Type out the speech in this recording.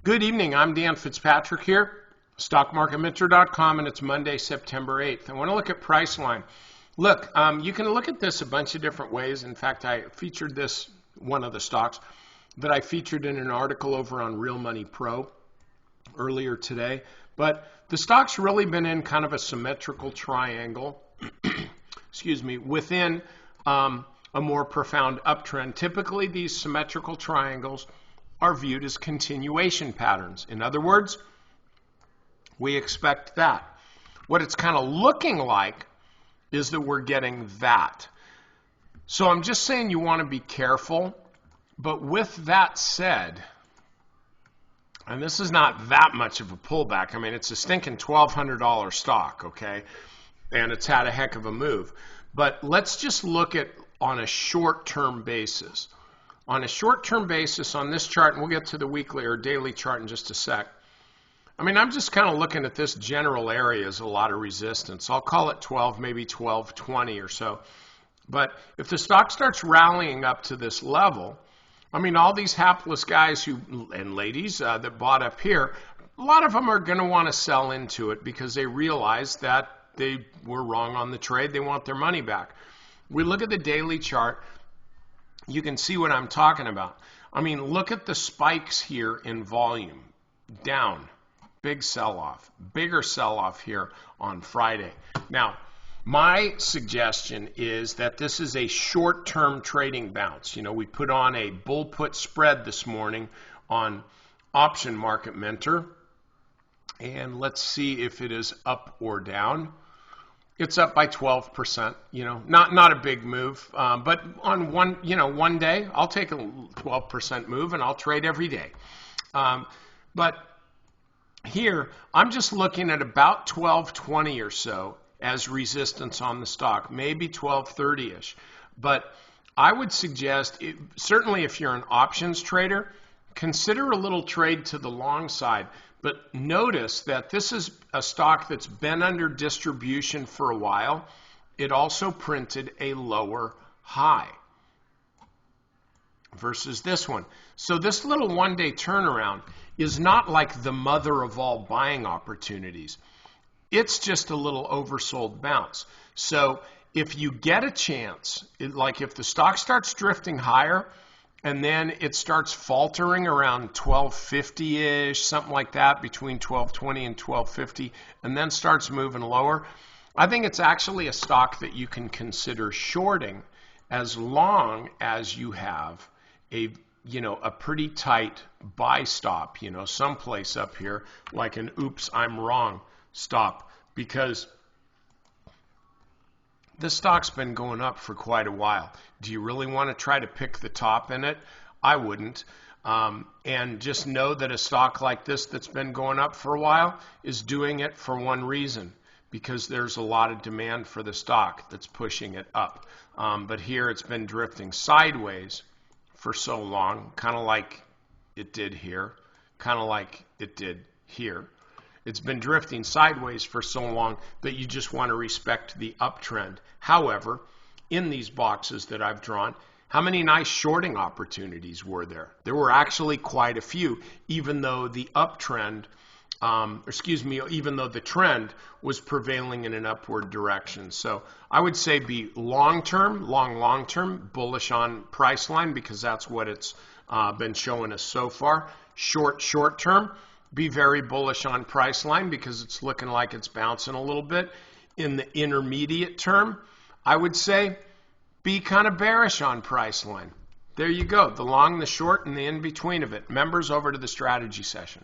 Good evening. I'm Dan Fitzpatrick here, stockmarketmentor.com, and it's Monday, September 8th. I want to look at Priceline. Look, you can look at this a bunch of different ways. In fact, I featured this, one of the stocks that I featured in an article over on Real Money Pro earlier today. But the stock's really been in kind of a symmetrical triangle, excuse me, within a more profound uptrend. Typically, these symmetrical triangles are viewed as continuation patterns. In other words, we expect that. What it's kind of looking like is that we're getting that. So I'm just saying you want to be careful. But with that said, and this is not that much of a pullback. I mean, it's a stinking $1,200 stock, okay? And it's had a heck of a move. But let's just look at on a short-term basis. On a short-term basis on this chart, and we'll get to the weekly or daily chart in just a sec. I mean, I'm just kind of looking at this general area as a lot of resistance. I'll call it 12, maybe 1220 or so. But if the stock starts rallying up to this level, I mean, all these hapless guys and ladies that bought up here, a lot of them are going to want to sell into it because they realize that they were wrong on the trade. They want their money back. We look at the daily chart. You can see what I'm talking about. I mean, look at the spikes here in volume. Down, big sell-off, bigger sell-off here on Friday. Now, my suggestion is that this is a short-term trading bounce. You know, we put on a bull put spread this morning on Option Market Mentor. And let's see if it is up or down. It's up by 12%, you know, not a big move, but on one day, I'll take a 12% move and I'll trade every day. But here, I'm just looking at about 1220 or so as resistance on the stock, maybe 1230-ish. But I would suggest, certainly if you're an options trader, consider a little trade to the long side. But notice that this is a stock that's been under distribution for a while. It also printed a lower high versus this one. So this little one-day turnaround is not like the mother of all buying opportunities. It's just a little oversold bounce. So if you get a chance, like if the stock starts drifting higher, and then it starts faltering around 1250-ish, something like that, between 1220 and 1250, and then starts moving lower. I think it's actually a stock that you can consider shorting as long as you have a pretty tight buy stop, someplace up here, like an oops, I'm wrong stop, because this stock's been going up for quite a while. Do you really want to try to pick the top in it? I wouldn't. And just know that a stock like this that's been going up for a while is doing it for one reason, because there's a lot of demand for the stock that's pushing it up. But here it's been drifting sideways for so long, kind of like it did here, kind of like it did here. It's been drifting sideways for so long that you just want to respect the uptrend. However, in these boxes that I've drawn, how many nice shorting opportunities were there? There were actually quite a few, even though the uptrend, even though the trend was prevailing in an upward direction. So I would say be long-term, long-term, bullish on Priceline, because that's what it's been showing us so far. Short-term. Be very bullish on Priceline because it's looking like it's bouncing a little bit. In the intermediate term, I would say be kind of bearish on Priceline. There you go, the long, the short, and the in-between of it. Members, over to the strategy session.